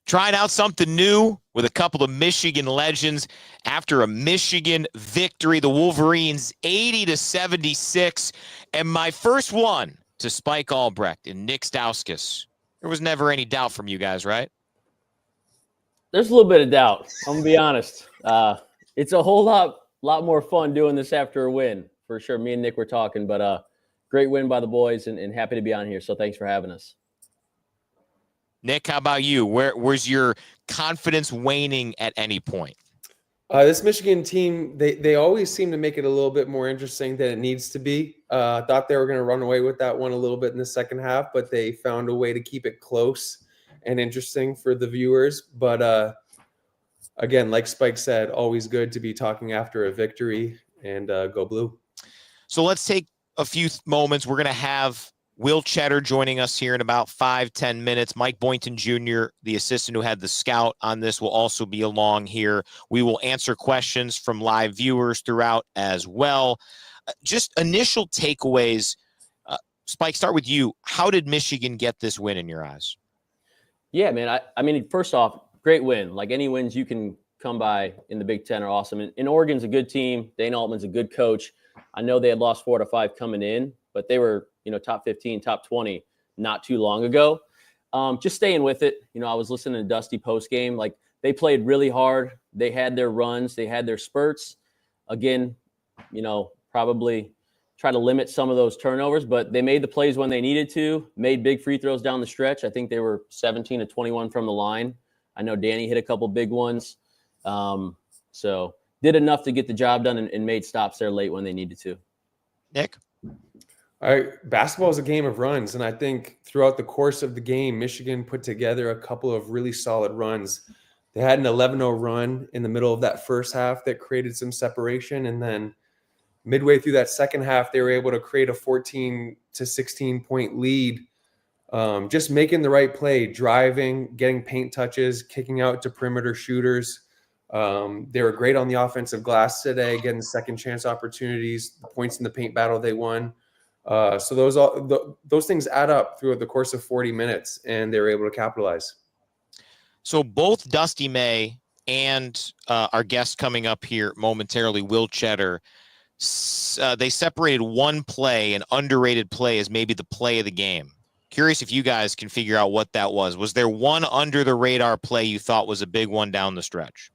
Trying out something new with a couple of Michigan legends after a Michigan victory. The Wolverines 80-76. And my first one to Spike Albrecht and Nik Stauskas. There was never any doubt from you guys, right? There's a little bit of doubt. I'm going to be honest. It's a whole lot more fun doing this after a win, for sure. Me and Nick were talking, but great win by the boys and happy to be on here. So thanks for having us. Nick, how about you? Where's your confidence waning at any point? This Michigan team, they always seem to make it a little bit more interesting than it needs to be. Thought they were going to run away with that one a little bit in the second half, but they found a way to keep it close and interesting for the viewers. But again, like Spike said, always good to be talking after a victory, and go blue. So let's take a few moments. We're going to have Will Cheddar joining us here in about 5-10 minutes. Mike Boynton Jr., the assistant who had the scout on this, will also be along here. We will answer questions from live viewers throughout as well. Just initial takeaways. Spike, start with you. How did Michigan get this win in your eyes? Yeah, man. I mean, first off, great win. Like any wins you can come by in the Big Ten are awesome. And Oregon's a good team. Dana Altman's a good coach. I know they had lost 4 out of 5 coming in, but they were, top 15, top 20 not too long ago. Just staying with it. I was listening to Dusty postgame. Like, they played really hard. They had their runs. They had their spurts. Again, probably try to limit some of those turnovers, but they made the plays when they needed to, made big free throws down the stretch. I think they were 17 to 21 from the line. I know Danny hit a couple big ones. So did enough to get the job done and made stops there late when they needed to. Nick? Basketball is a game of runs, and I think throughout the course of the game, Michigan put together a couple of really solid runs. They had an 11-0 run in the middle of that first half that created some separation, and then midway through that second half, they were able to create a 14 to 16-point lead, just making the right play, driving, getting paint touches, kicking out to perimeter shooters. They were great on the offensive glass today, getting second chance opportunities, the points in the paint battle they won. So those things add up throughout the course of 40 minutes, and they were able to capitalize. So both Dusty May and our guest coming up here momentarily, Will Cheddar, they separated one play, an underrated play, as maybe the play of the game. Curious if you guys can figure out what that was. Was there one under the radar play you thought was a big one down the stretch?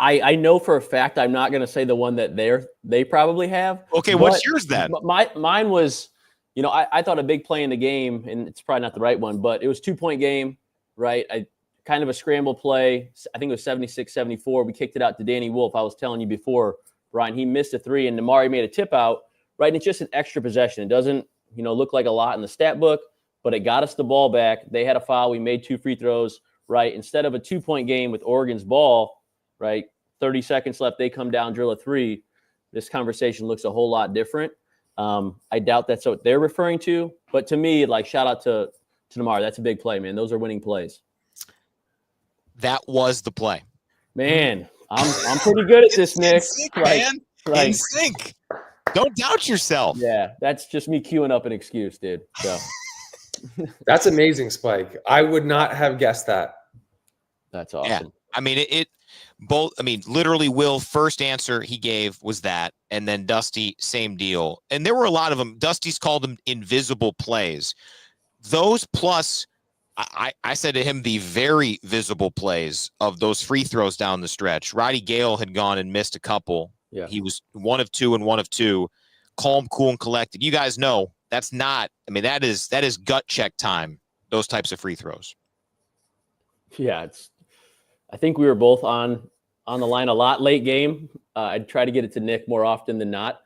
I know for a fact I'm not going to say the one that they probably have. Okay, what's yours then? Mine was, I thought a big play in the game, and it's probably not the right one, but it was 2-point game, right? Kind of a scramble play. I think it was 76-74. We kicked it out to Danny Wolf. I was telling you before, Brian, he missed a 3, and Namari made a tip out, right? And it's just an extra possession. It doesn't, look like a lot in the stat book, but it got us the ball back. They had a foul. We made 2 free throws, right? Instead of a 2-point game with Oregon's ball, right? 30 seconds left, they come down, drill a 3. This conversation looks a whole lot different. I doubt that's what they're referring to, but to me, shout out to Namari. That's a big play, man. Those are winning plays. That was the play. Man, I'm pretty good at this, Nick. Sync, man. In sync. Don't doubt yourself. Yeah, that's just me queuing up an excuse, dude. So that's amazing, Spike. I would not have guessed that. That's awesome. Yeah. I mean, literally Will, first answer he gave was that, and then Dusty, same deal. And there were a lot of them. Dusty's called them invisible plays. Those plus, I said to him, the very visible plays of those free throws down the stretch. Roddy Gale had gone and missed a couple. Yeah. He was 1 of 2 and 1 of 2. Calm, cool, and collected. You guys know that's not, that is gut check time, those types of free throws. Yeah, I think we were both on the line a lot late game. I'd try to get it to Nick more often than not.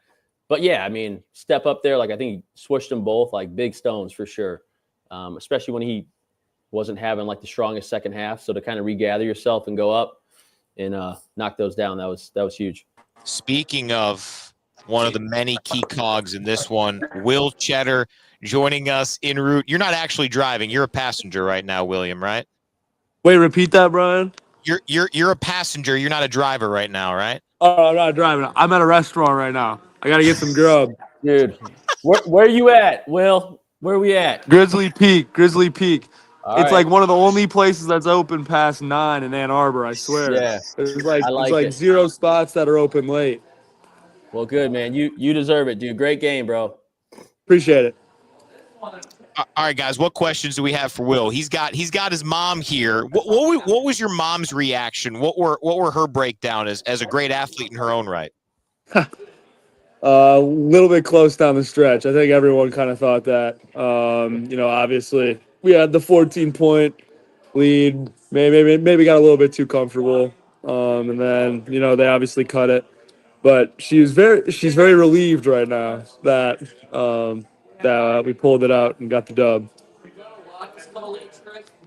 But, yeah, step up there. I think he swished them both like big stones for sure, especially when he wasn't having the strongest second half. So to kind of regather yourself and go up and knock those down, that was huge. Speaking of one of the many key cogs in this one, Will Cheddar joining us en route. You're not actually driving. You're a passenger right now, William, right? Wait, repeat that, Brian. You're a passenger. You're not a driver right now, right? Oh, I'm not driving. I'm at a restaurant right now. I got to get some grub. Dude, where you at, Will? Where are we at? Grizzly Peak. All It's right. like one of the only places that's open past 9 in Ann Arbor, I swear. Yeah, There's I like it. 0 spots that are open late. Well, good, man. You deserve it, dude. Great game, bro. Appreciate it. All right, guys. What questions do we have for Will? He's got his mom here. What was your mom's reaction? What were her breakdown as a great athlete in her own right? A little bit close down the stretch. I think everyone kind of thought that. Obviously we had the 14-point lead. Maybe got a little bit too comfortable. And then they obviously cut it. But she's very relieved right now that we pulled it out and got the dub.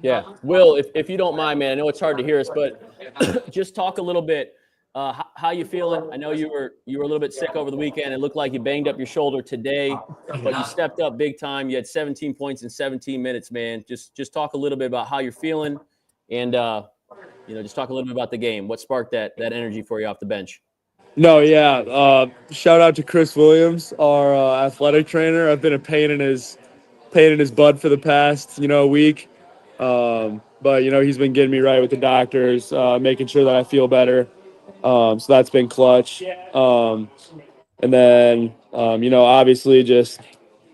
Yeah, Will, if you don't mind, man. I know it's hard to hear us, but just talk a little bit. How you feeling? I know you were a little bit sick over the weekend. It looked like you banged up your shoulder today, but you stepped up big time. You had 17 points in 17 minutes, man. Just talk a little bit about how you're feeling, and just talk a little bit about the game. What sparked that energy for you off the bench? No, yeah. Shout out to Chris Williams, our athletic trainer. I've been a pain in his butt for the past week, but he's been getting me right with the doctors, making sure that I feel better. So that's been clutch. And then obviously just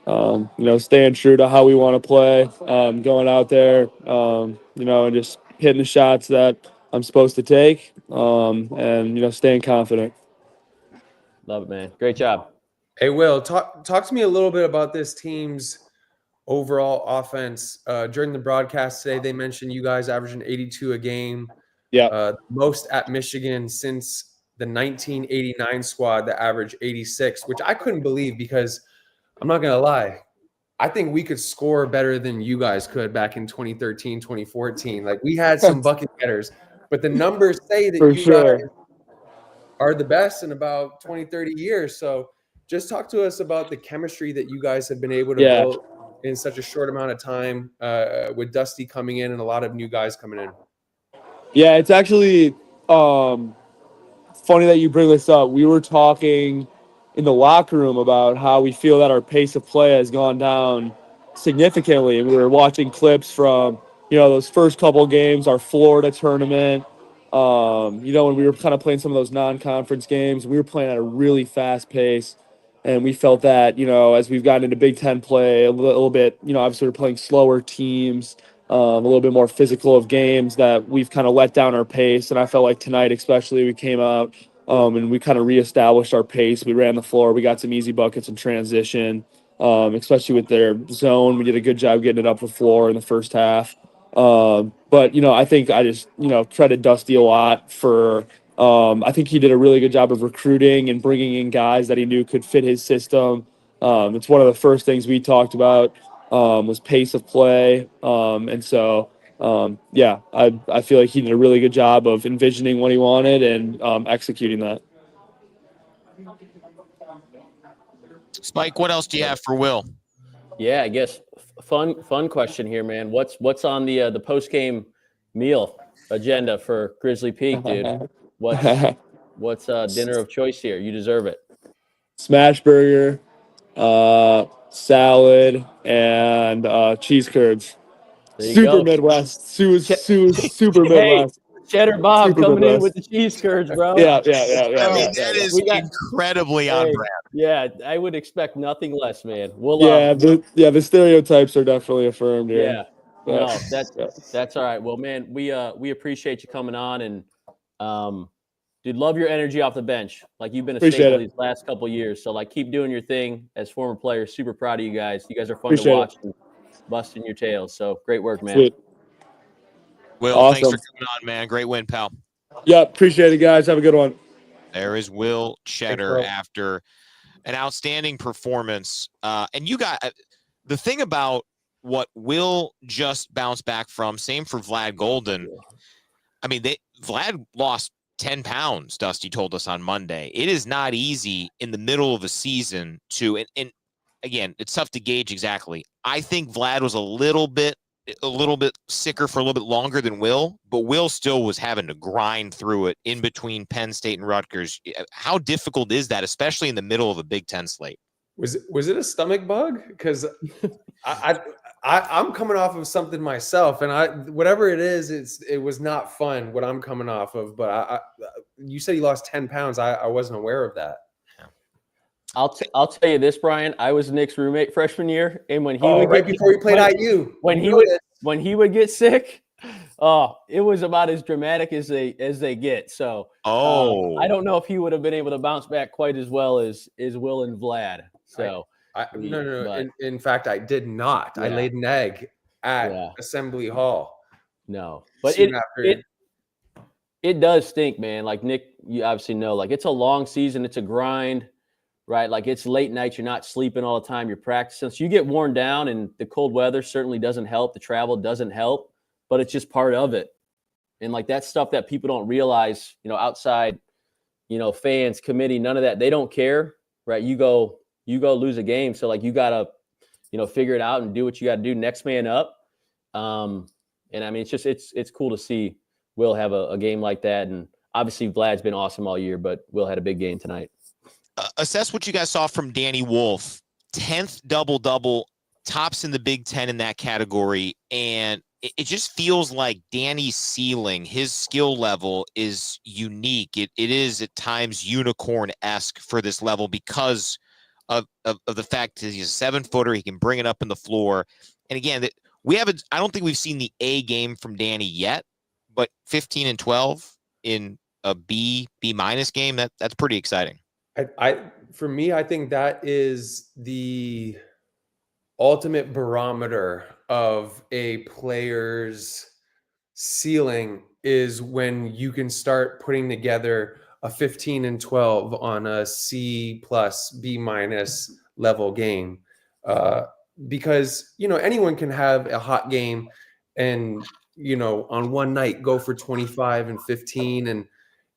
staying true to how we want to play, going out there, and just hitting the shots that I'm supposed to take, and staying confident. Love it, man. Great job. Hey, Will, talk to me a little bit about this team's overall offense. During the broadcast today, they mentioned you guys averaging 82 a game. Yeah. Most at Michigan since the 1989 squad that averaged 86, which I couldn't believe because I'm not going to lie. I think we could score better than you guys could back in 2013, 2014. Like we had some bucket getters, but the numbers say that you guys are the best in about 20, 30 years. So just talk to us about the chemistry that you guys have been able to build in such a short amount of time, with Dusty coming in and a lot of new guys coming in. Yeah, it's actually funny that you bring this up. We were talking in the locker room about how we feel that our pace of play has gone down significantly. And we were watching clips from, those first couple games, our Florida tournament, when we were kind of playing some of those non-conference games. We were playing at a really fast pace. And we felt that, as we've gotten into Big Ten play a little bit, obviously we're playing slower teams, a little bit more physical of games, that we've kind of let down our pace. And I felt like tonight especially we came out and we kind of reestablished our pace. We ran the floor. We got some easy buckets in transition, especially with their zone. We did a good job getting it up the floor in the first half. But, I think I just, credit Dusty a lot for I think he did a really good job of recruiting and bringing in guys that he knew could fit his system. It's one of the first things we talked about was pace of play. And so, I feel like he did a really good job of envisioning what he wanted and executing that. Spike, what else do you have for Will? Yeah, I guess fun question here, man. What's on the post-game meal agenda for Grizzly Peak, dude? What's dinner of choice here? You deserve it. Smash burger, salad, and cheese curds. Super Midwest. Super Midwest. Cheddar Bob Super coming Midwest. In with the cheese curds, bro. Yeah. I mean, that is incredibly on brand. Yeah, I would expect nothing less, man. The stereotypes are definitely affirmed here. Yeah. No, that's all right. Well, man, we appreciate you coming on, and dude, love your energy off the bench. Like you've been a staple these last couple of years. So like keep doing your thing as former players. Super proud of you guys. You guys are fun to watch and busting your tails. So great work, man. Sweet. Will, awesome. Thanks for coming on, man. Great win, pal. Yeah, appreciate it, guys. Have a good one. There is Will Cheddar after an outstanding performance. And you got the thing about what Will just bounced back from, same for Vlad Golden. I mean, Vlad lost 10 pounds, Dusty told us on Monday. It is not easy in the middle of a season to, and again, it's tough to gauge exactly. I think Vlad was a little bit sicker for a little bit longer than Will, but Will still was having to grind through it in between Penn State and Rutgers. How difficult is that, especially in the middle of a Big Ten slate? Was it a stomach bug? Because I'm coming off of something myself, and whatever it is, it was not fun what I'm coming off of. But you said you lost 10 pounds. I wasn't aware of that. I'll tell you this, Brian. I was Nick's roommate freshman year, and when he before he played IU, when he would get sick, it was about as dramatic as they get. So I don't know if he would have been able to bounce back quite as well as Will and Vlad. So no. In fact, I did not. Yeah. I laid an egg at Assembly Hall. No, but it does stink, man. Like Nick, you obviously know, like it's a long season. It's a grind, right? Like it's late nights. You're not sleeping all the time. You're practicing. So you get worn down, and the cold weather certainly doesn't help. The travel doesn't help, but it's just part of it. And like that's stuff that people don't realize, outside, fans, committee, none of that. They don't care, right? You go lose a game. So like you got to, figure it out and do what you got to do. Next man up. And I mean, it's cool to see Will have a game like that. And obviously Vlad's been awesome all year, but Will had a big game tonight. Assess what you guys saw from Danny Wolf. 10th double-double, tops in the Big Ten in that category. And it just feels like Danny's ceiling, his skill level is unique. It is at times unicorn-esque for this level because of the fact that he's a 7-footer. He can bring it up in the floor. And again, I don't think we've seen the A game from Danny yet, but 15 and 12 in a B minus game, that's pretty exciting. For me, I think that is the ultimate barometer of a player's ceiling, is when you can start putting together a 15 and 12 on a C plus B minus level game. Because, anyone can have a hot game and, on one night go for 25 and 15 and,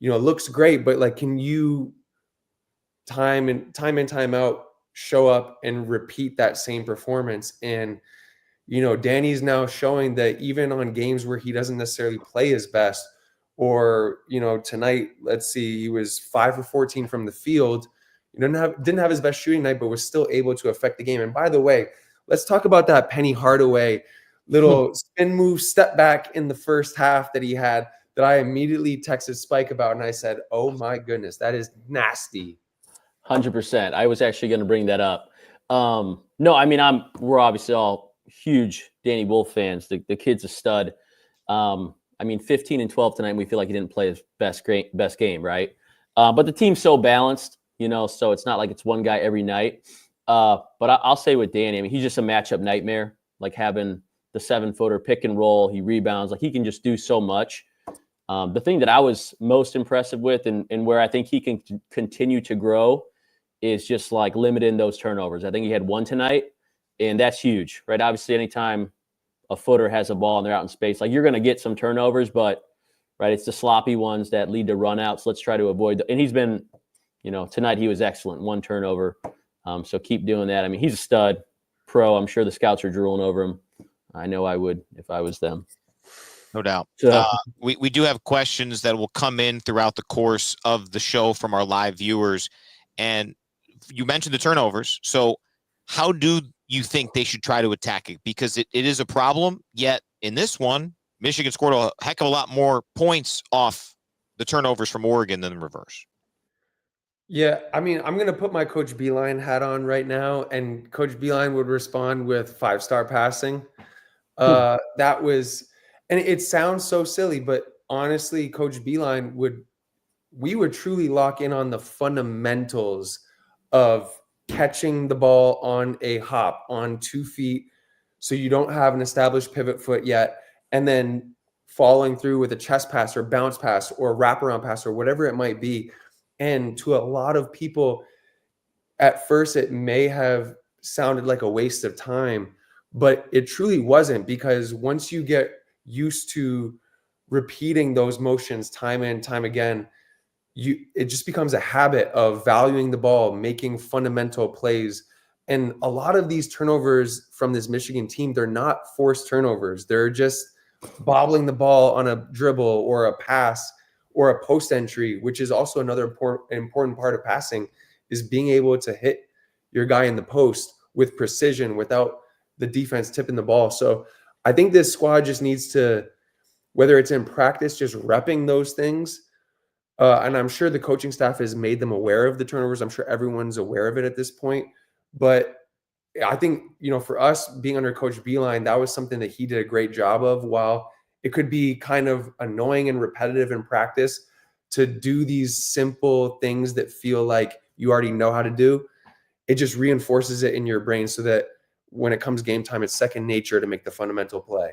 it looks great, but like, can you time in, time out, show up and repeat that same performance? And, Danny's now showing that even on games where he doesn't necessarily play his best, or, tonight, let's see, he was 5 for 14 from the field. Didn't have his best shooting night, but was still able to affect the game. And by the way, let's talk about that Penny Hardaway little spin move step back in the first half that he had, that I immediately texted Spike about. And I said, oh my goodness, that is nasty. 100%. I was actually going to bring that up. No, I mean, we're obviously all huge Danny Wolf fans. The kid's a stud. I mean, 15 and 12 tonight, we feel like he didn't play his best game, right? But the team's so balanced, so it's not like it's one guy every night. But I'll say with Danny, I mean, he's just a matchup nightmare, like having the 7-footer pick and roll. He rebounds, like he can just do so much. The thing that I was most impressive with and where I think he can continue to grow is just like limiting those turnovers. I think he had one tonight, and that's huge, right? Obviously, anytime a footer has a ball and they're out in space, like you're going to get some turnovers, but right, it's the sloppy ones that lead to runouts. Let's try to avoid and he's been, tonight he was excellent, 1 turnover. So keep doing that. I mean, he's a stud pro. I'm sure the scouts are drooling over him. I know I would if I was them. No doubt. So, we do have questions that will come in throughout the course of the show from our live viewers. And you mentioned the turnovers. So how do you think they should try to attack it? Because it is a problem, yet in this one, Michigan scored a heck of a lot more points off the turnovers from Oregon than the reverse. Yeah, I mean, I'm going to put my Coach Beeline hat on right now, and Coach Beeline would respond with 5-star passing. That was, and it sounds so silly, but honestly, Coach Beeline we would truly lock in on the fundamentals of catching the ball on a hop on 2 feet, so you don't have an established pivot foot yet, and then following through with a chest pass or bounce pass or wraparound pass or whatever it might be. And to a lot of people, at first, it may have sounded like a waste of time, but it truly wasn't, because once you get used to repeating those motions time and time again, it just becomes a habit of valuing the ball, making fundamental plays. And a lot of these turnovers from this Michigan team, they're not forced turnovers. They're just bobbling the ball on a dribble or a pass or a post entry, which is also another important part of passing, is being able to hit your guy in the post with precision without the defense tipping the ball. So I think this squad just needs to, whether it's in practice, just repping those things. And I'm sure the coaching staff has made them aware of the turnovers. I'm sure everyone's aware of it at this point. But I think, for us being under Coach Beeline, that was something that he did a great job of. While it could be kind of annoying and repetitive in practice to do these simple things that feel like you already know how to do, it just reinforces it in your brain so that when it comes game time, it's second nature to make the fundamental play.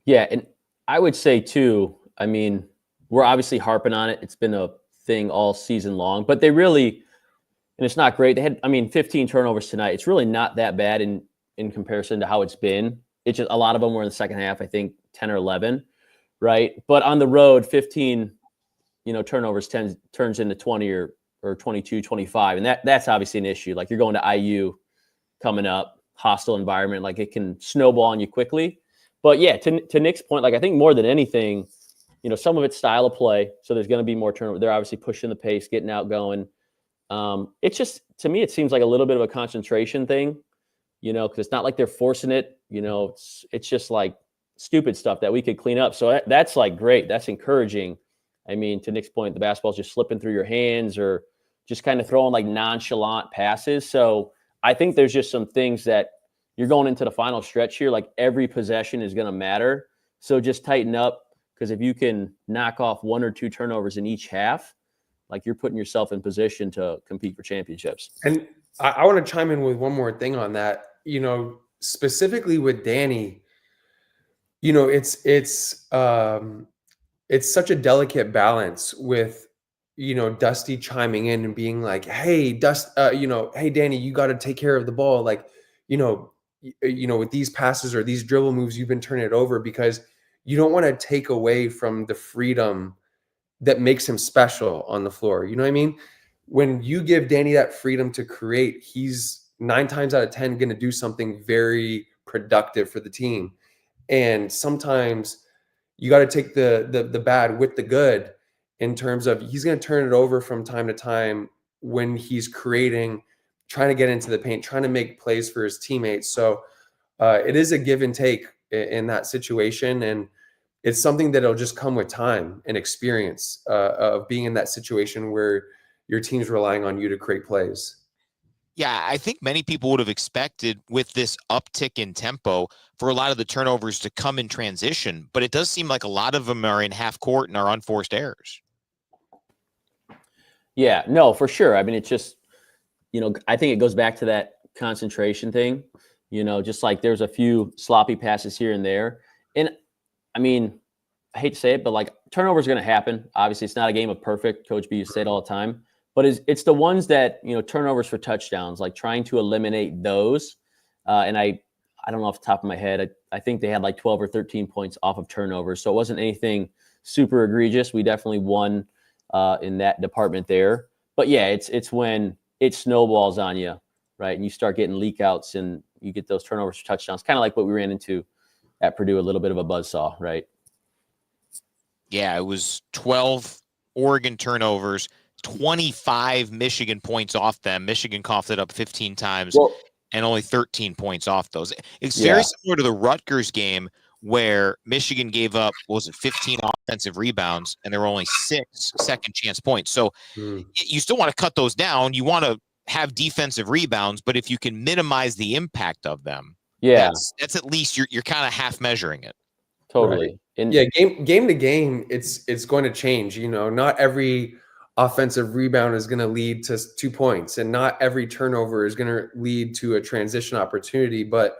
Yeah, and I would say too, we're obviously harping on it. It's been a thing all season long, but they really, and it's not great. They had, 15 turnovers tonight. It's really not that bad in comparison to how it's been. It's just a lot of them were in the second half, I think 10 or 11, right? But on the road, 15, turnovers turns into 20 or 22, 25. And that's obviously an issue. Like, you're going to IU coming up, hostile environment, like it can snowball on you quickly. But yeah, to Nick's point, like, I think more than anything, some of it's style of play. So there's going to be more turnover. They're obviously pushing the pace, getting out going. It's just, to me, it seems like a little bit of a concentration thing, because it's not like they're forcing it. It's just like stupid stuff that we could clean up. So that's like great. That's encouraging. To Nick's point, the basketball's just slipping through your hands or just kind of throwing like nonchalant passes. So I think there's just some things that you're going into the final stretch here. Like, every possession is going to matter. So just tighten up, because if you can knock off 1 or 2 turnovers in each half, like, you're putting yourself in position to compete for championships. And I want to chime in with one more thing on that. Specifically with Danny, it's such a delicate balance with, Dusty chiming in and being like, hey, hey, Danny, you got to take care of the ball. Like, with these passes or these dribble moves, you've been turning it over, because you don't want to take away from the freedom that makes him special on the floor. You know what I mean? When you give Danny that freedom to create, he's 9 times out of 10 going to do something very productive for the team. And sometimes you got to take the bad with the good, in terms of he's going to turn it over from time to time when he's creating, trying to get into the paint, trying to make plays for his teammates. So it is a give and take in that situation. And it's something that'll just come with time and experience of being in that situation where your team's relying on you to create plays. Yeah, I think many people would have expected, with this uptick in tempo, for a lot of the turnovers to come in transition, but it does seem like a lot of them are in half court and are unforced errors. Yeah, no, for sure. It's just, I think it goes back to that concentration thing, just like there's a few sloppy passes here and there. And I hate to say it, but like, turnovers are going to happen. Obviously, it's not a game of perfect. Coach B used to say it all the time. But it's the ones that, turnovers for touchdowns, like trying to eliminate those. And I don't know off the top of my head, I think they had like 12 or 13 points off of turnovers. So it wasn't anything super egregious. We definitely won in that department there. But yeah, it's when it snowballs on you, right? And you start getting leak outs and you get those turnovers for touchdowns, kind of like what we ran into at Purdue, a little bit of a buzzsaw, right? Yeah, it was 12 Oregon turnovers, 25 Michigan points off them. Michigan coughed it up 15 times and only 13 points off those. It's very similar to the Rutgers game, where Michigan gave up, 15 offensive rebounds, and there were only 6 second chance points. So you still want to cut those down. You want to have defensive rebounds, but if you can minimize the impact of them, that's at least you're kind of half measuring it. Totally. Right. And game to game, it's going to change. Not every offensive rebound is going to lead to 2 points, and not every turnover is going to lead to a transition opportunity. But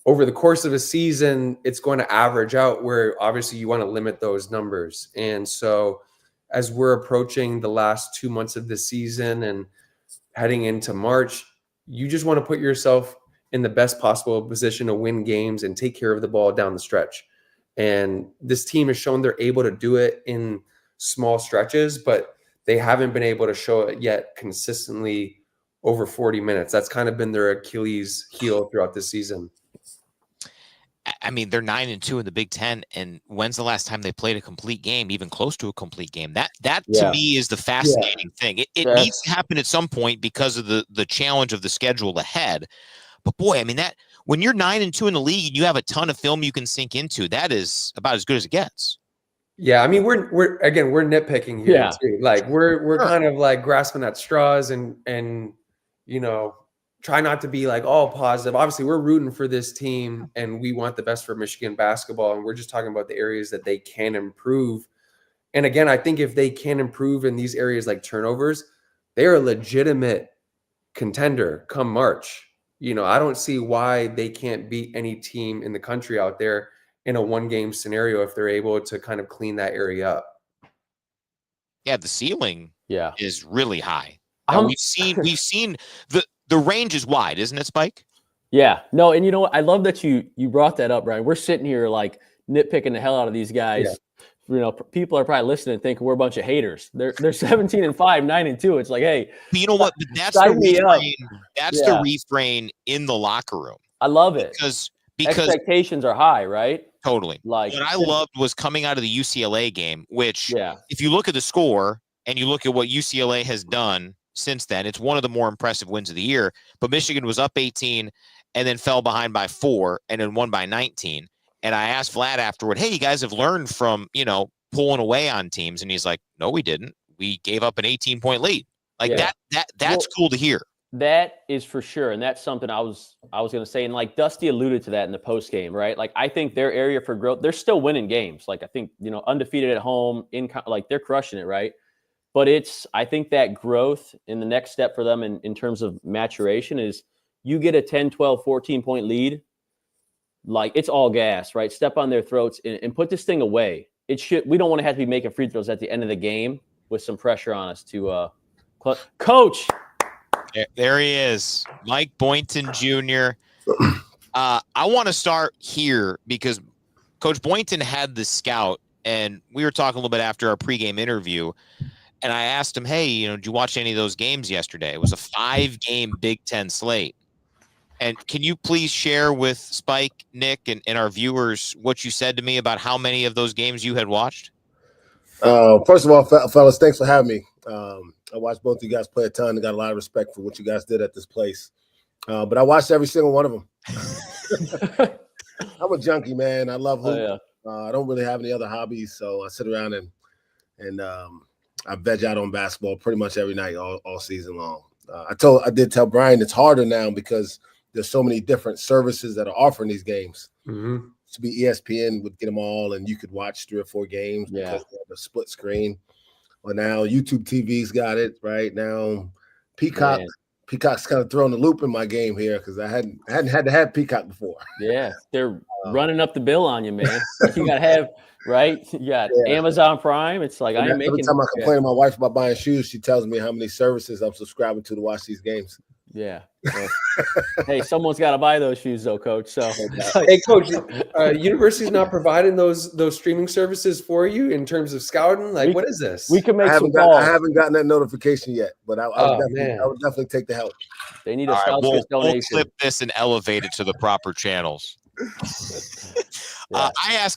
over the course of a season, it's going to average out, where obviously you want to limit those numbers. And so as we're approaching the last 2 months of the season and heading into March, you just want to put yourself in the best possible position to win games and take care of the ball down the stretch. And this team has shown they're able to do it in small stretches, but they haven't been able to show it yet consistently over 40 minutes. That's kind of been their Achilles heel throughout the season. I mean, they're 9-2 in the Big Ten, and when's the last time they played a complete game, even close to a complete game? That to me is the fascinating thing. It needs to happen at some point because of the challenge of the schedule ahead. But boy, I mean, that when you're 9-2 in the league and you have a ton of film you can sink into, that is about as good as it gets. Yeah, I mean, we're nitpicking here too. Like we're kind of like grasping at straws and you know, try not to be like all positive. Obviously, we're rooting for this team and we want the best for Michigan basketball. And we're just talking about the areas that they can improve. And again, I think if they can improve in these areas like turnovers, they're a legitimate contender come March. You know, I don't see why they can't beat any team in the country out there in a one-game scenario if they're able to kind of clean that area up. Yeah, the ceiling is really high. We've seen the range is wide, isn't it, Spike? Yeah. No, and you know what? I love that you brought that up, Brian. We're sitting here like nitpicking the hell out of these guys. Yeah. You know, people are probably listening and thinking we're a bunch of haters. They're 17-5, 9-2. It's like, hey, but you know what? That's the refrain. That's the refrain in the locker room. I love it because expectations are high, right? Totally. Like what I loved was coming out of the UCLA game, which if you look at the score and you look at what UCLA has done since then, it's one of the more impressive wins of the year. But Michigan was up 18 and then fell behind by 4 and then won by 19. And I asked Vlad afterward, hey, you guys have learned from, you know, pulling away on teams. And he's like, no, we didn't. We gave up an 18-point lead. Like that's cool to hear. That is for sure. And that's something I was going to say. And like Dusty alluded to that in the post game, right? Like, I think their area for growth, they're still winning games. Like, I think, you know, undefeated at home, like they're crushing it, right? But I think that growth in the next step for them in terms of maturation is you get a 10, 12, 14-point lead. Like, it's all gas, right? Step on their throats and put this thing away. We don't want to have to be making free throws at the end of the game with some pressure on us to coach. There he is, Mike Boynton Jr. I want to start here because Coach Boynton had the scout, and we were talking a little bit after our pregame interview. And I asked him, hey, you know, did you watch any of those games yesterday? It was a 5-game Big Ten slate. And can you please share with Spike, Nick, and our viewers what you said to me about how many of those games you had watched? First of all, fellas, thanks for having me. I watched both of you guys play a ton and got a lot of respect for what you guys did at this place. But I watched every single one of them. I'm a junkie, man. I love hoop. I don't really have any other hobbies, so I sit around and I veg out on basketball pretty much every night all season long. I did tell Brian it's harder now because there's so many different services that are offering these games. Mm-hmm. To be ESPN would get them all, and you could watch 3 or 4 games because they have a split screen. Well, now YouTube TV's got it right now. Peacock's kind of throwing the loop in my game here because I hadn't had to have Peacock before. Yeah, they're running up the bill on you, man. You got to have you got Amazon Prime. It's like every time I complain to my wife about buying shoes, she tells me how many services I'm subscribing to watch these games. Yeah. Well, hey, someone's got to buy those shoes, though, Coach. So, hey, Coach, university's not providing those streaming services for you in terms of scouting. Like, what is this? We can make some calls. I haven't gotten that notification yet, but I would definitely take the help. They need a Stauskas donation. We'll clip this and elevate it to the proper channels. I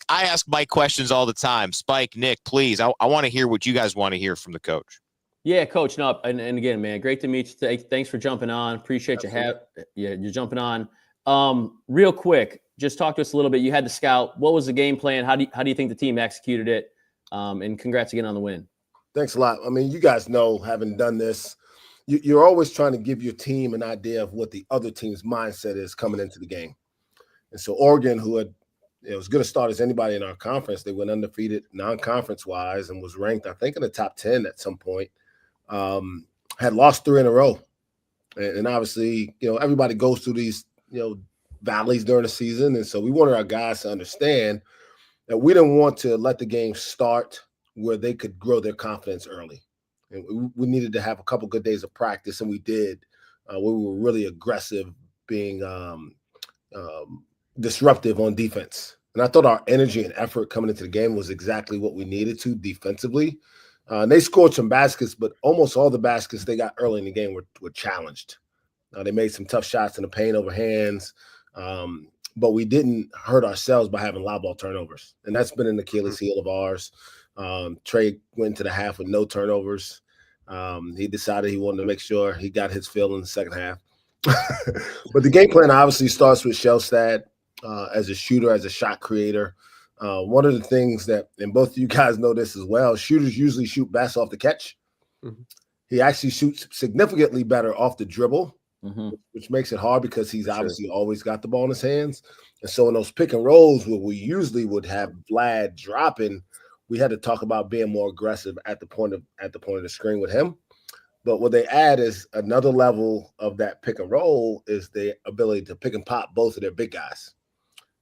ask Mike questions all the time. Spike, Nick, please. I want to hear what you guys want to hear from the coach. Yeah, Coach. No, and again, man, great to meet you. Thanks for jumping on. Appreciate you're jumping on. Real quick, just talk to us a little bit. You had the scout. What was the game plan? How do you think the team executed it? And congrats again on the win. Thanks a lot. I mean, you guys know, having done this, you're always trying to give your team an idea of what the other team's mindset is coming into the game. And so Oregon, who had as good a start as anybody in our conference, they went undefeated non-conference wise and was ranked, I think, in the top 10 at some point. Had lost 3 in a row. And obviously, everybody goes through these, valleys during the season. And so we wanted our guys to understand that we didn't want to let the game start where they could grow their confidence early. And we needed to have a couple good days of practice, and we did. We were really aggressive, being disruptive on defense. And I thought our energy and effort coming into the game was exactly what we needed to defensively. They scored some baskets, but almost all the baskets they got early in the game were challenged. They made some tough shots in the paint over hands. but we didn't hurt ourselves by having live ball turnovers. And that's been an Achilles heel of ours. Trey went to the half with no turnovers. He decided he wanted to make sure he got his fill in the second half. But the game plan obviously starts with Shellstad as a shooter, as a shot creator. One of the things that, and both of you guys know this as well, shooters usually shoot best off the catch. Mm-hmm. He actually shoots significantly better off the dribble, which makes it hard because he's obviously always got the ball in his hands. And so in those pick and rolls where we usually would have Vlad dropping, we had to talk about being more aggressive at the point of the screen with him. But what they add is another level of that pick and roll is the ability to pick and pop both of their big guys.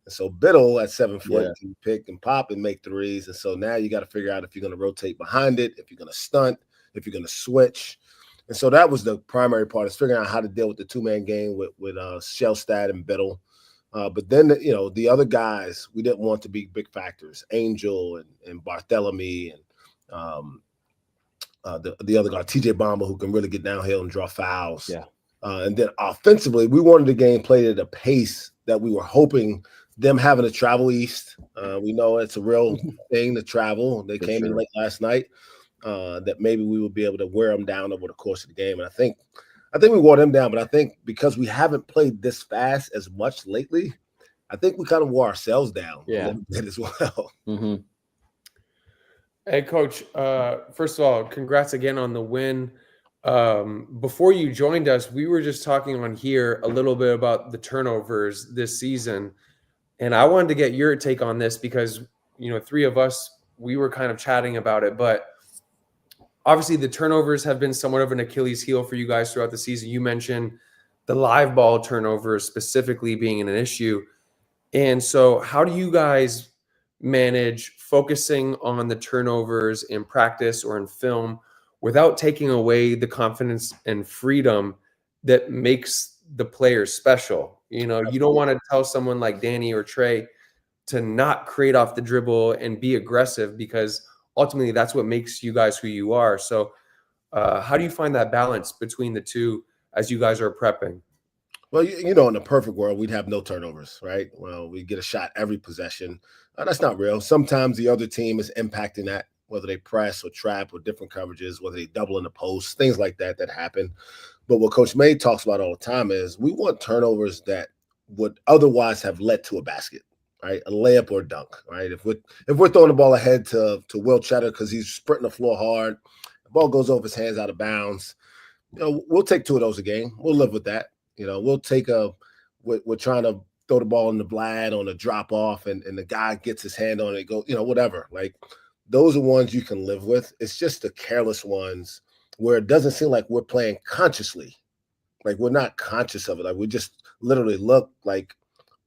And so Biddle at 7 foot can pick and pop and make threes. And so now you got to figure out if you're going to rotate behind it, if you're going to stunt, if you're going to switch. And so that was the primary part, is figuring out how to deal with the two-man game with Shellstad and Biddle. But then, the other guys, we didn't want to be big factors. Angel and Barthélemy and the other guy, TJ Bamba, who can really get downhill and draw fouls. Yeah. And then offensively, we wanted the game played at a pace that we were hoping them having to travel east. We know it's a real thing to travel. They came in late last night. That maybe we would be able to wear them down over the course of the game. And I think we wore them down, but I think because we haven't played this fast as much lately, I think we kind of wore ourselves down a little bit as well. Mm-hmm. Hey, Coach, first of all, congrats again on the win. Before you joined us, we were just talking on here a little bit about the turnovers this season. And I wanted to get your take on this because, three of us, we were kind of chatting about it. But obviously the turnovers have been somewhat of an Achilles heel for you guys throughout the season. You mentioned the live ball turnovers specifically being an issue. And so how do you guys manage focusing on the turnovers in practice or in film without taking away the confidence and freedom that makes the players special? You don't want to tell someone like Danny or Trey to not create off the dribble and be aggressive, because ultimately that's what makes you guys who you are. So how do you find that balance between the two as you guys are prepping? Well, in the perfect world, we'd have no turnovers, right? Well, we get a shot every possession. That's not real. Sometimes the other team is impacting that, whether they press or trap or different coverages, whether they double in the post, things like that happen. But what Coach May talks about all the time is we want turnovers that would otherwise have led to a basket, right? A layup or a dunk, right? If we're throwing the ball ahead to Will Cheddar because he's sprinting the floor hard, the ball goes over his hands out of bounds, we'll take 2 of those a game. We'll live with that. We'll take we're trying to throw the ball in the Vlad on a drop off and the guy gets his hand on it, go, whatever. Like, those are ones you can live with. It's just the careless ones where it doesn't seem like we're playing consciously. Like, we're not conscious of it. Like, we just literally look like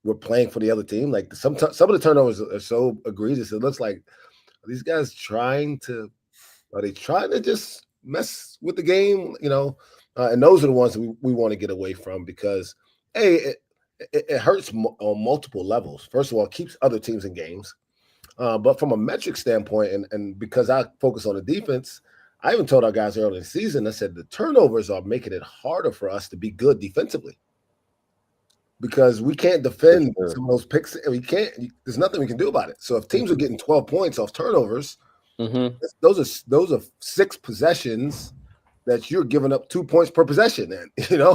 we're playing for the other team. Like, some of the turnovers are so egregious. It looks like, are these guys trying to just mess with the game? And those are the ones that we want to get away from because, it hurts on multiple levels. First of all, it keeps other teams in games. But from a metric standpoint, and because I focus on the defense, I even told our guys early in the season, I said the turnovers are making it harder for us to be good defensively because we can't defend some of those picks. There's nothing we can do about it. So if teams are getting 12 points off turnovers, those are 6 possessions that you're giving up 2 points per possession. Then,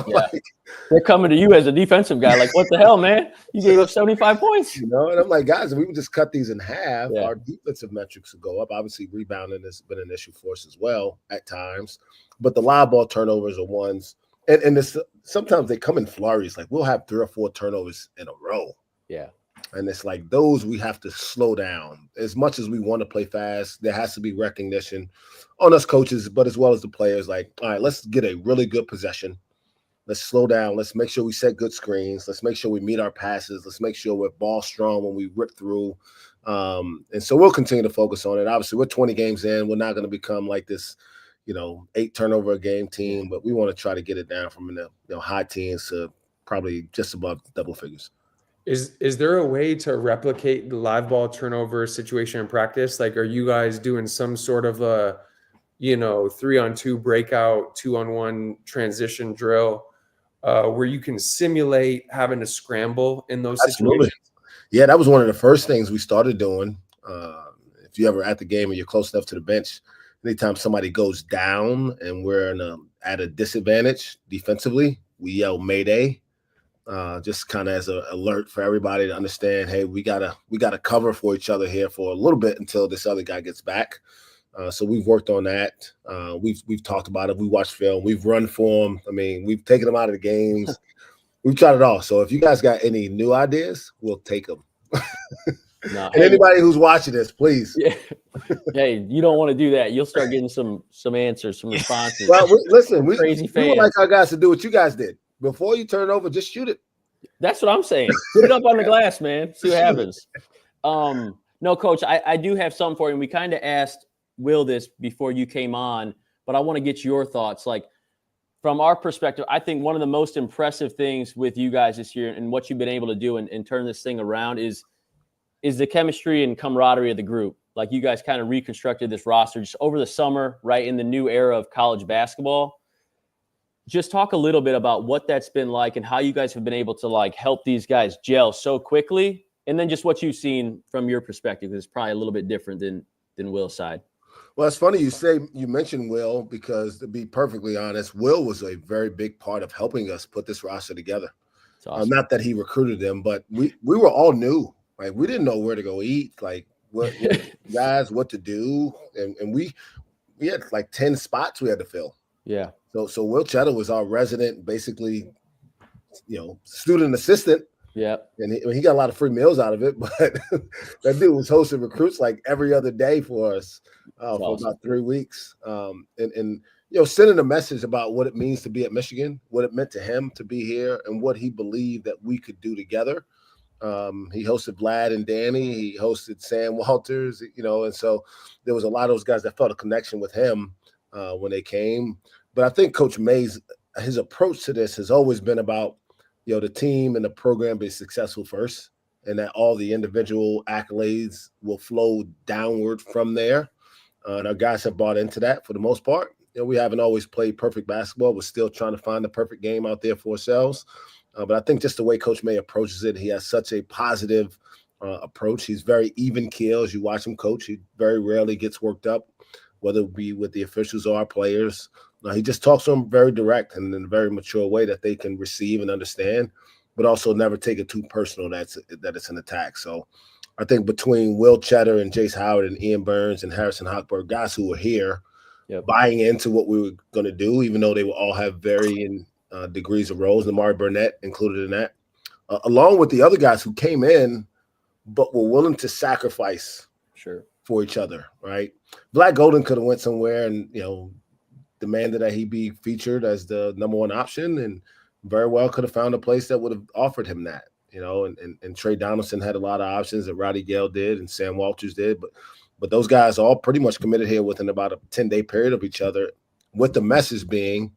like, they're coming to you as a defensive guy. Like, what the hell, man? You gave up 75 points. And I'm like, guys, if we would just cut these in half, our defensive metrics would go up. Obviously, rebounding has been an issue for us as well at times. But the live ball turnovers are ones, and sometimes they come in flurries. Like, we'll have 3 or 4 turnovers in a row. Yeah. And it's like those we have to slow down. As much as we want to play fast, there has to be recognition on us coaches, but as well as the players. Like, all right, let's get a really good possession. Let's slow down. Let's make sure we set good screens. Let's make sure we meet our passes. Let's make sure we're ball strong when we rip through. And so we'll continue to focus on it. Obviously, we're 20 games in. We're not going to become like this, 8 turnover a game team, but we want to try to get it down from the high teens to probably just above double figures. Is there a way to replicate the live ball turnover situation in practice? Like, are you guys doing some sort of a 3-on-2 breakout, 2-on-1 transition drill where you can simulate having to scramble in those Absolutely. situations. Yeah, that was one of the first things we started doing. If you ever at the game and you're close enough to the bench, anytime somebody goes down and we're at a disadvantage defensively, we yell Mayday, just kind of as an alert for everybody to understand, hey, we gotta cover for each other here for a little bit until this other guy gets back. So we've worked on that. We've talked about it. We watched film. We've run for them. I mean, we've taken them out of the games. We've tried it all. So if you guys got any new ideas, we'll take them. No, And anybody who's watching this, please. Yeah. Hey, you don't want to do that. You'll start getting some answers, some responses. Well, listen, we Crazy would fan. like our guys to do what you guys did. Before you turn it over, just shoot it. That's what I'm saying. Put it up on the glass, man. See what happens. No, Coach, I do have something for you. And we kind of asked Will this before you came on, but I want to get your thoughts. Like, from our perspective, I think one of the most impressive things with you guys this year and what you've been able to do and turn this thing around is the chemistry and camaraderie of the group. Like, you guys kind of reconstructed this roster just over the summer, right, in the new era of college basketball. Just talk a little bit about what that's been like and how you guys have been able to, like, help these guys gel so quickly, and then just what you've seen from your perspective is probably a little bit different than Will's side. Well, it's funny you mentioned Will, because to be perfectly honest, Will was a very big part of helping us put this roster together. Awesome. Not that he recruited them, but we were all new. Like, we didn't know where to go eat, like what guys, what to do, and we had like 10 spots we had to fill. Yeah. So Will Cheddar was our resident, basically, student assistant. Yeah. And he got a lot of free meals out of it, but that dude was hosting recruits like every other day for us for awesome. about 3 weeks. And sending a message about what it means to be at Michigan, what it meant to him to be here, and what he believed that we could do together. He hosted Vlad and Danny. He hosted Sam Walters, and so there was a lot of those guys that felt a connection with him when they came. But I think Coach May's, his approach to this has always been about, the team and the program be successful first, and that all the individual accolades will flow downward from there. And our guys have bought into that for the most part. We haven't always played perfect basketball. We're still trying to find the perfect game out there for ourselves. But I think just the way Coach May approaches it, he has such a positive approach. He's very even keel as you watch him coach. He very rarely gets worked up, whether it be with the officials or our players. He just talks to them very direct and in a very mature way that they can receive and understand, but also never take it too personal that it's an attack. So I think between Will Cheddar and Jace Howard and Ian Burns and Harrison Hochberg, guys who were here, buying into what we were going to do, even though they will all have varying degrees of roles, Lamar Burnett included in that, along with the other guys who came in but were willing to sacrifice for each other, right? Black Golden could have went somewhere and, demanded that he be featured as the number one option, and very well could have found a place that would have offered him that, and Trey Donaldson had a lot of options that Roddy Gale did and Sam Walters did, but those guys all pretty much committed here within about a 10-day period of each other, with the message being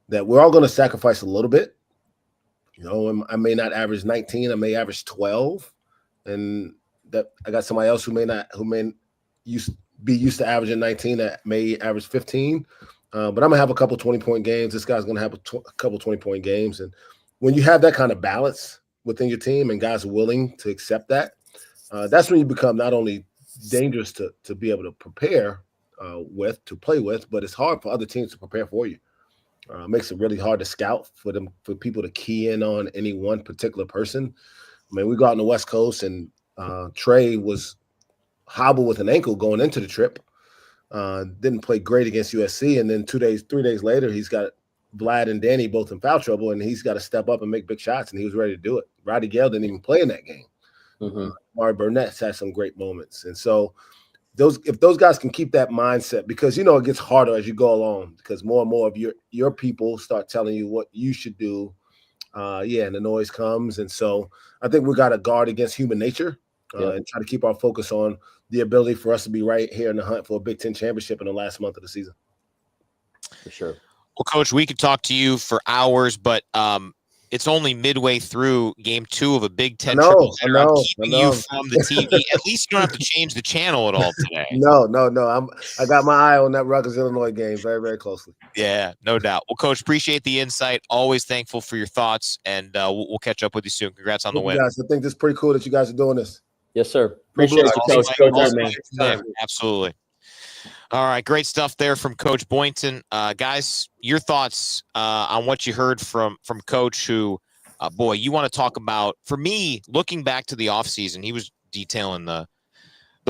that we're all going to sacrifice a little bit. I may not average 19, I may average 12, and that I got somebody else who may be used to averaging 19 that may average 15. But I'm going to have a couple 20-point games. This guy's going to have a couple 20-point games. And when you have that kind of balance within your team and guys are willing to accept that, that's when you become not only dangerous to be able to prepare to play with, but it's hard for other teams to prepare for you. It makes it really hard to scout for people to key in on any one particular person. I mean, we go out on the West Coast and Trey was hobbled with an ankle going into the trip. Didn't play great against USC, and then 3 days later, he's got Vlad and Danny both in foul trouble, and he's got to step up and make big shots, and he was ready to do it. Roddy Gale didn't even play in that game. Mari Burnett's had some great moments, and so if those guys can keep that mindset, because it gets harder as you go along, because more and more of your people start telling you what you should do, and the noise comes, and so I think we got to guard against human nature and try to keep our focus on the ability for us to be right here in the hunt for a Big Ten championship in the last month of the season. For sure. Well, Coach, we could talk to you for hours, but it's only midway through game 2 of a Big Ten I know, triple I header. I'm know, keeping I you know. from the TV. At least you don't have to change the channel at all today. No. I got my eye on that Rutgers Illinois game very, very closely. Yeah, no doubt. Well, Coach, appreciate the insight. Always thankful for your thoughts, and we'll catch up with you soon. Congrats on the win. Guys, I think this is pretty cool that you guys are doing this. Yes, sir. Appreciate you, Coach. Mike. Go man. Yeah, absolutely. All right, great stuff there from Coach Boynton. Guys, your thoughts on what you heard from Coach who, boy, you want to talk about, for me, looking back to the offseason, he was detailing the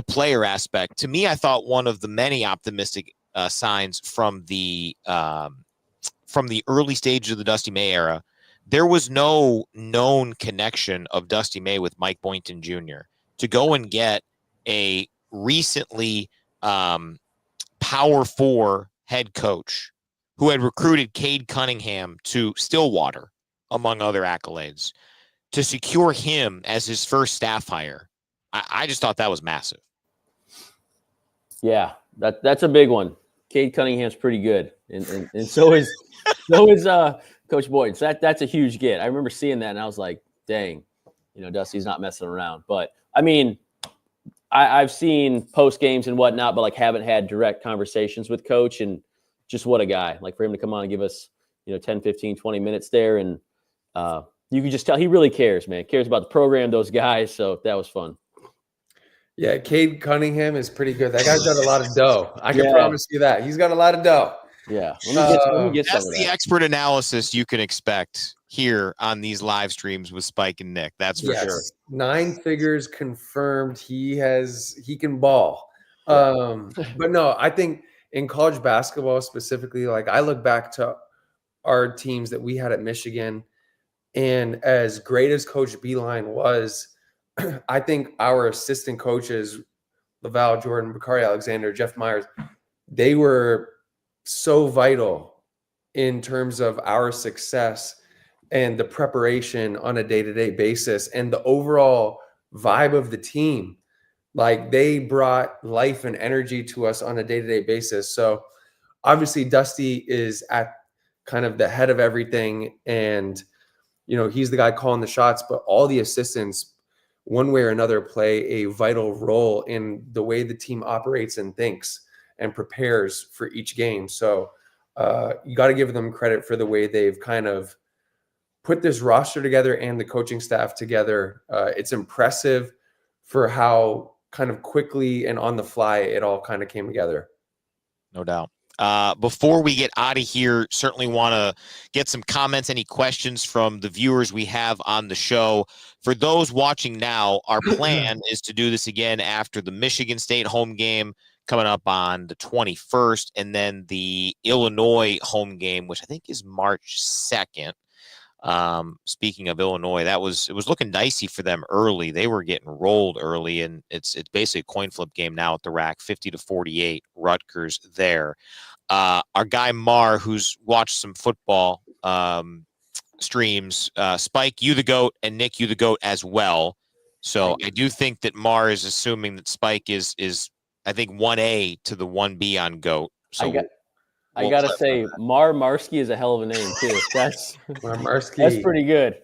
player aspect. To me, I thought one of the many optimistic signs from the early stages of the Dusty May era, there was no known connection of Dusty May with Mike Boynton Jr. To go and get a recently Power 4 head coach who had recruited Cade Cunningham to Stillwater, among other accolades, to secure him as his first staff hire. I just thought that was massive. Yeah, that's a big one. Cade Cunningham's pretty good, and so is Coach Boyd. So that's a huge get. I remember seeing that, and I was like, dang, Dusty's not messing around. But I mean, I've seen post games and whatnot, but like haven't had direct conversations with Coach, and just what a guy. Like for him to come on and give us 10, 15, 20 minutes there, and you can just tell he really cares, man. Cares about the program, those guys. So that was fun. Yeah, Cade Cunningham is pretty good. That guy's got a lot of dough. I can promise you that. He's got a lot of dough. Yeah. Let me get some that's of the that. expert analysis you can expect here on these live streams with Spike and Nick. That's for sure. 9 figures confirmed. He can ball. But no, I think in college basketball specifically, like I look back to our teams that we had at Michigan, and as great as Coach Beeline was, I think our assistant coaches, Laval, Jordan, Bakari Alexander, Jeff Myers, they were so vital in terms of our success and the preparation on a day-to-day basis and the overall vibe of the team. Like they brought life and energy to us on a day-to-day basis. So obviously Dusty is at kind of the head of everything, and he's the guy calling the shots, but all the assistants one way or another play a vital role in the way the team operates and thinks and prepares for each game. So you got to give them credit for the way they've kind of put this roster together and the coaching staff together. It's impressive for how kind of quickly and on the fly it all kind of came together. No doubt. Before we get out of here, certainly want to get some comments, any questions from the viewers we have on the show. For those watching now, our plan is to do this again after the Michigan State home game coming up on the 21st, and then the Illinois home game, which I think is March 2nd. Speaking of Illinois, it was looking dicey for them early. They were getting rolled early, and it's basically a coin flip game now at the rack, 50-48 Rutgers there. Our guy Mar, who's watched some football streams, Spike, you the GOAT, and Nick, you the GOAT as well. So I do think that Mar is assuming that Spike is I think 1A to the 1B on GOAT. So I gotta say, Marsky is a hell of a name too. That's pretty good.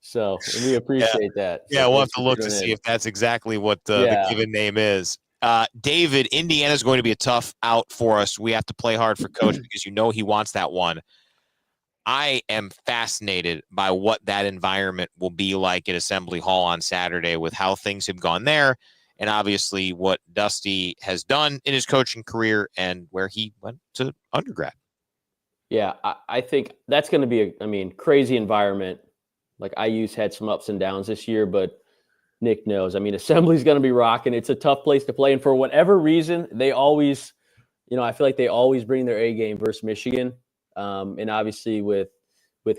So we appreciate that. So yeah, we'll have to look to see if that's exactly what the given name is. David, Indiana is going to be a tough out for us. We have to play hard for Coach because he wants that one. I am fascinated by what that environment will be like at Assembly Hall on Saturday with how things have gone there. And obviously what Dusty has done in his coaching career and where he went to undergrad. Yeah, I think that's going to be crazy environment. Like IU's had some ups and downs this year, but Nick knows. Assembly's going to be rocking. It's a tough place to play. And for whatever reason, they always, I feel like they always bring their A game versus Michigan. And obviously with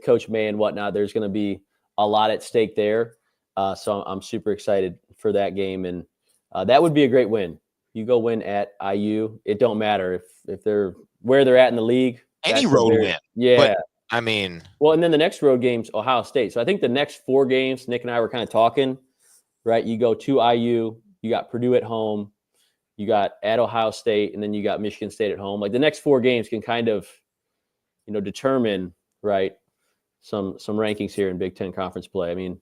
Coach May and whatnot, there's going to be a lot at stake there. So I'm super excited for that game. And that would be a great win. You go win at IU. It don't matter if they're where they're at in the league. Any road win. Yeah. But, well, and then the next road game's Ohio State. So I think the next 4 games, Nick and I were kind of talking, right? You go to IU, you got Purdue at home, you got at Ohio State, and then you got Michigan State at home. Like the next 4 games can kind of, determine, right, some rankings here in Big Ten conference play. I mean,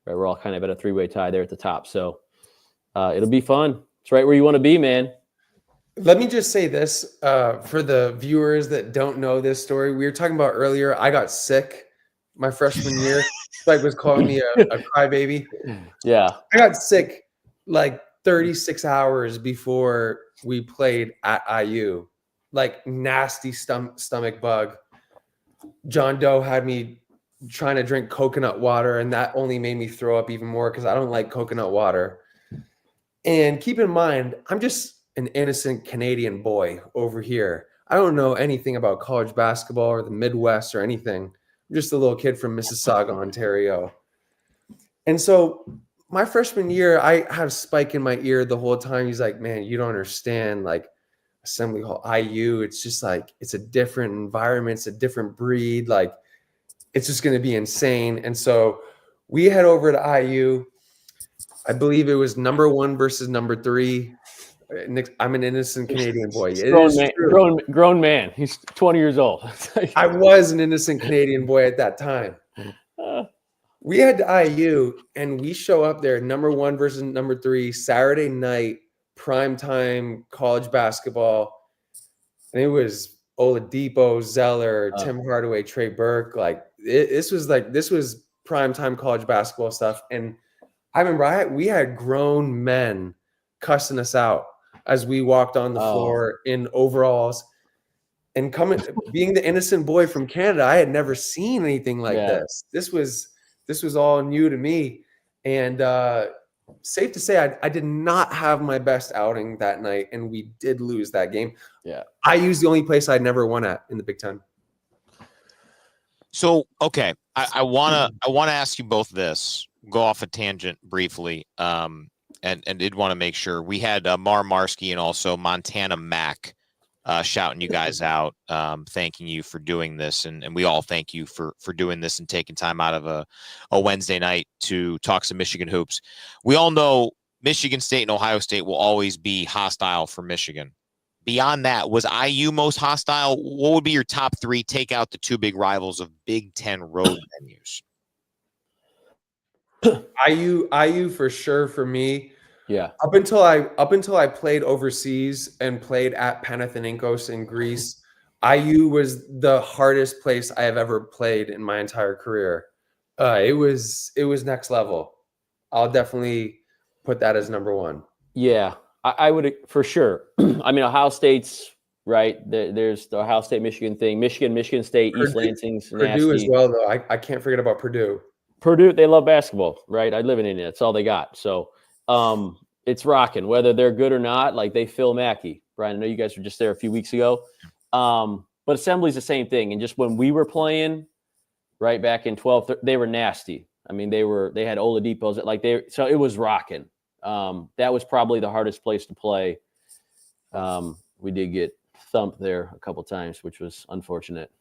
right, we're all kind of at a 3-way tie there at the top. So it'll be fun. It's right where you want to be, man. Let me just say this for the viewers that don't know this story. We were talking about earlier, I got sick my freshman year. Spike was calling me a crybaby. Yeah. I got sick like 36 hours before we played at IU. Like nasty stomach bug. John Doe had me trying to drink coconut water, and that only made me throw up even more because I don't like coconut water. And keep in mind, I'm just an innocent Canadian boy over here. I don't know anything about college basketball or the Midwest or anything. I'm just a little kid from Mississauga, Ontario. And so my freshman year, I had Spike in my ear the whole time. He's like, man, you don't understand, like, Assembly Hall, IU, it's just like, it's a different environment. It's a different breed. Like, it's just going to be insane. And so we head over to IU. I believe it was number 1 versus number 3. Nick, I'm an innocent Canadian boy. Grown man. He's 20 years old. I was an innocent Canadian boy at that time. We had to IU, and we show up there, number 1 versus number 3, Saturday night, primetime college basketball. And it was Oladipo, Zeller, Tim Hardaway, Trey Burke. Like this was primetime college basketball stuff. And I remember we had grown men cussing us out as we walked on the floor in overalls. And being the innocent boy from Canada, I had never seen anything like this. This was all new to me. And safe to say, I did not have my best outing that night, and we did lose that game. Yeah, IU's the only place I'd never won at in the Big Ten. So, okay, I wanna ask you both this. Go off a tangent briefly, and did want to make sure we had Mar Marsky and also Montana Mac shouting you guys out, thanking you for doing this, and we all thank you for doing this and taking time out of a Wednesday night to talk some Michigan hoops. We all know Michigan State and Ohio State will always be hostile for Michigan. Beyond that, was IU most hostile? What would be your top 3? Take out the 2 big rivals of Big Ten road venues. IU for sure for me. Yeah. Up until I played overseas and played at Panathinaikos in Greece, IU was the hardest place I have ever played in my entire career. It was next level. I'll definitely put that as number 1. Yeah, I would for sure. I mean, Ohio State's right. There's the Ohio State Michigan thing. Michigan State, East Lansing's Purdue nasty. as well, though. I can't forget about Purdue. Purdue, they love basketball, right? I live in Indiana. That's all they got. So it's rocking, whether they're good or not. Like they Phil Mackey. Brian, I know you guys were just there a few weeks ago. But Assembly's the same thing. And just when we were playing, right back in 12, they were nasty. I mean, they had Oladipo's so it was rocking. That was probably the hardest place to play. We did get thumped there a couple times, which was unfortunate.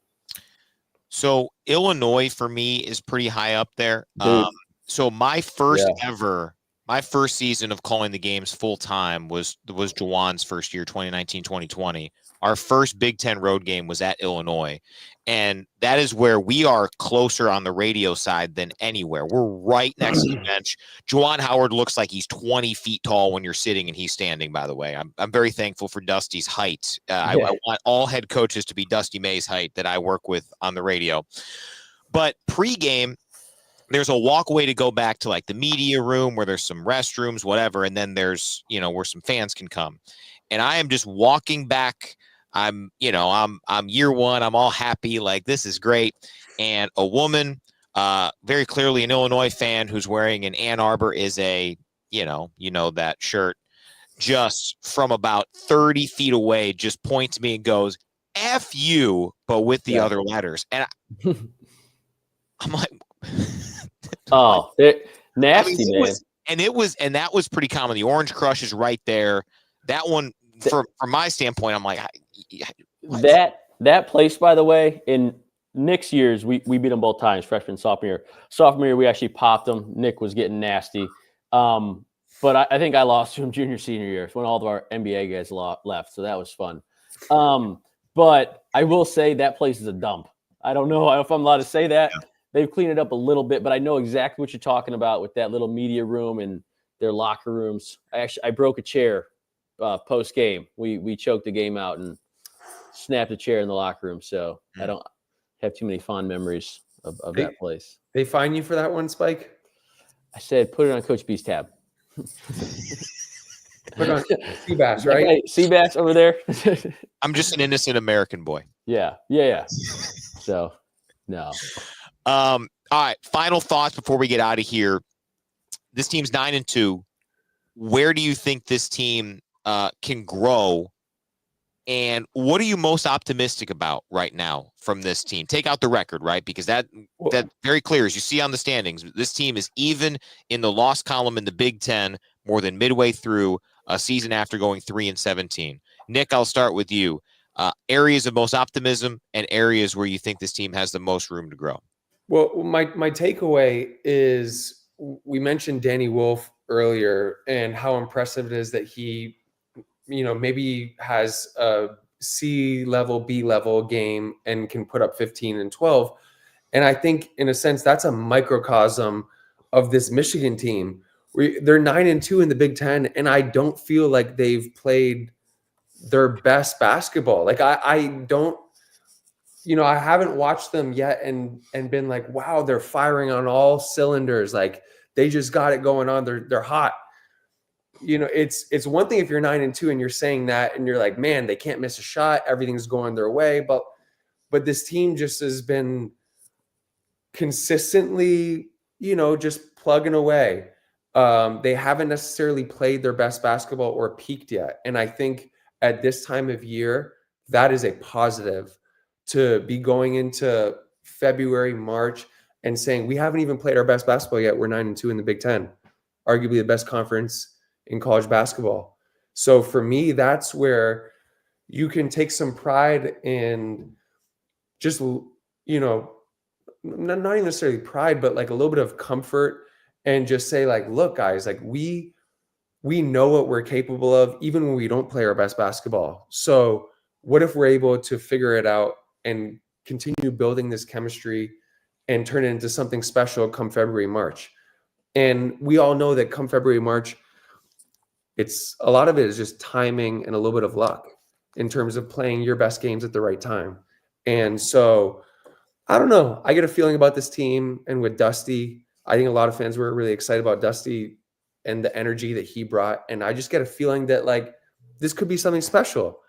So Illinois for me is pretty high up there. So my first season of calling the games full time was Juwan's first year, 2019-2020. Our first Big Ten road game was at Illinois. And that is where we are closer on the radio side than anywhere. We're right next to the bench. Juwan Howard looks like he's 20 feet tall when you're sitting and he's standing, by the way. I'm very thankful for Dusty's height. I want all head coaches to be Dusty May's height that I work with on the radio. But pregame, there's a walkway to go back to like the media room where there's some restrooms, whatever. And then there's, where some fans can come. And I am just walking back. I'm year one. I'm all happy. Like, this is great. And a woman, very clearly an Illinois fan who's wearing an Ann Arbor is a, that shirt, just from about 30 feet away, just points to me and goes, F you, but with the other letters. And I'm like, oh, nasty, man. And that was pretty common. The Orange Crush is right there. That one, from my standpoint, I'm like, that place, by the way, in Nick's years, we beat them both times, freshman, sophomore year. Sophomore year, we actually popped them. Nick was getting nasty. But I think I lost to him junior, senior year when all of our NBA guys left. So that was fun. But I will say that place is a dump. I don't know if I'm allowed to say that. Yeah. They've cleaned it up a little bit, but I know exactly what you're talking about with that little media room and their locker rooms. I broke a chair post game. We choked the game out and snapped a chair in the locker room. So I don't have too many fond memories of that place. They fine you for that one, Spike? I said, put it on Coach B's tab. Put on Seabass, right? Okay, Seabass over there. I'm just an innocent American boy. Yeah. So, no. All right. Final thoughts before we get out of here. This team's 9-2. Where do you think this team can grow? And what are you most optimistic about right now from this team? Take out the record, right? Because that very clear, as you see on the standings, this team is even in the loss column in the Big Ten more than midway through a season after going 3-17. Nick, I'll start with you. Areas of most optimism and areas where you think this team has the most room to grow. Well, my takeaway is we mentioned Danny Wolf earlier and how impressive it is that he, maybe has a C level, B level game and can put up 15 and 12. And I think in a sense, that's a microcosm of this Michigan team. They're 9-2 in the Big Ten. And I don't feel like they've played their best basketball. Like I don't, I haven't watched them yet and been like, wow, they're firing on all cylinders. Like they just got it going on. They're hot. It's one thing if you're 9-2 and you're saying that and you're like, man, they can't miss a shot. Everything's going their way. But this team just has been consistently, just plugging away. They haven't necessarily played their best basketball or peaked yet. And I think at this time of year, that is a positive to be going into February, March and saying, we haven't even played our best basketball yet. We're 9-2 in the Big Ten, arguably the best conference in college basketball. So for me, that's where you can take some pride in just, not even necessarily pride, but like a little bit of comfort and just say like, look, guys, like we know what we're capable of, even when we don't play our best basketball. So what if we're able to figure it out and continue building this chemistry and turn it into something special come February, March? And we all know that come February, March, it's a lot of it is just timing and a little bit of luck in terms of playing your best games at the right time. And so I don't know. I get a feeling about this team and with Dusty, I think a lot of fans were really excited about Dusty and the energy that he brought. And I just get a feeling that like this could be something special.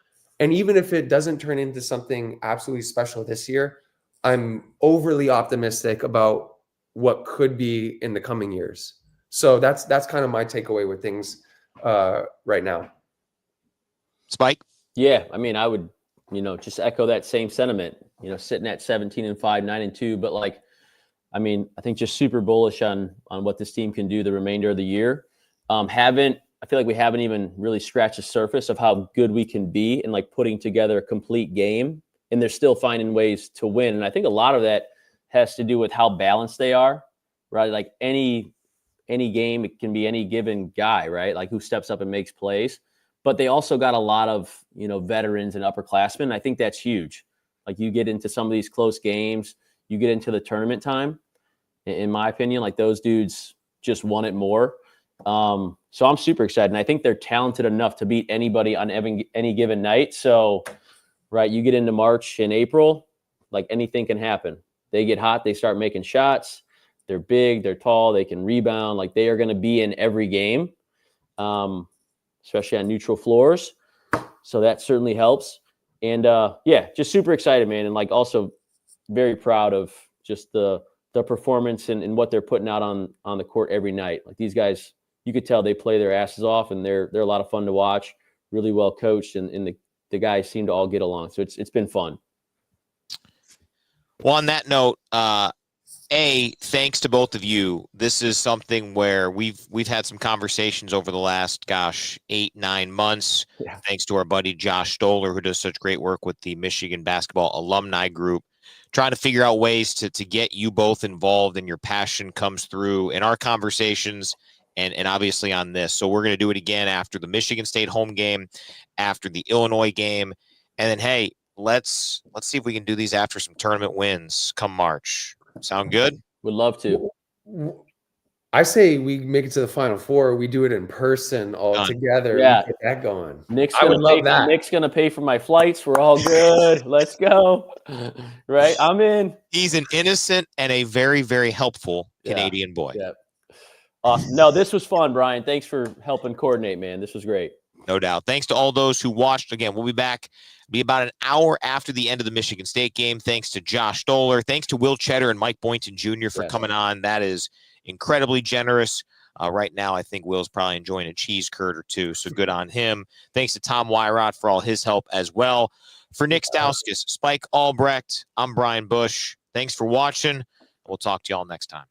And even if it doesn't turn into something absolutely special this year, I'm overly optimistic about what could be in the coming years. So that's kind of my takeaway with things right now. Spike? Yeah, I mean, I would, just echo that same sentiment, sitting at 17-5, 9-2, but like, I mean, I think just super bullish on what this team can do the remainder of the year. I feel like we haven't even really scratched the surface of how good we can be in like putting together a complete game, and they're still finding ways to win. And I think a lot of that has to do with how balanced they are, right? Like any game, it can be any given guy, right? Like who steps up and makes plays. But they also got a lot of, veterans and upperclassmen. I think that's huge. Like you get into some of these close games, you get into the tournament time, in my opinion, like those dudes just want it more. So I'm super excited. And I think they're talented enough to beat anybody on any given night. So, right, you get into March and April, like anything can happen. They get hot, they start making shots. They're big, they're tall, they can rebound. Like they are going to be in every game, especially on neutral floors. So that certainly helps. And just super excited, man. And like also very proud of just the performance and what they're putting out on the court every night. Like these guys, you could tell they play their asses off, and they're a lot of fun to watch, really well coached, and the guys seem to all get along. So it's been fun. Well, on that note, thanks to both of you. This is something where we've had some conversations over the last 8-9 months. Yeah. Thanks to our buddy Josh Stoller, who does such great work with the Michigan basketball alumni group, trying to figure out ways to get you both involved, and your passion comes through in our conversations and obviously on this. So we're going to do it again after the Michigan State home game, after the Illinois game. And then, hey, let's see if we can do these after some tournament wins come March. Sound good? Would love to. I say we make it to the Final Four. We do it in person all Done. together. Yeah. We get that going. Nick's I would gonna pay. love that. Nick's gonna pay for my flights. We're all good. Let's go. Right, I'm in. He's an innocent and a very, very helpful Yeah. Canadian boy. Yeah. Awesome. No, this was fun, Brian. Thanks for helping coordinate, man. This was great. No doubt. Thanks to all those who watched. Again, we'll be back. Be about an hour after the end of the Michigan State game. Thanks to Josh Stoller. Thanks to Will Cheddar and Mike Boynton Jr. for coming on. That is incredibly generous. Right now, I think Will's probably enjoying a cheese curd or two, so good on him. Thanks to Tom Wyrot for all his help as well. For Nik Stauskas, Spike Albrecht, I'm Brian Boesch. Thanks for watching. We'll talk to you all next time.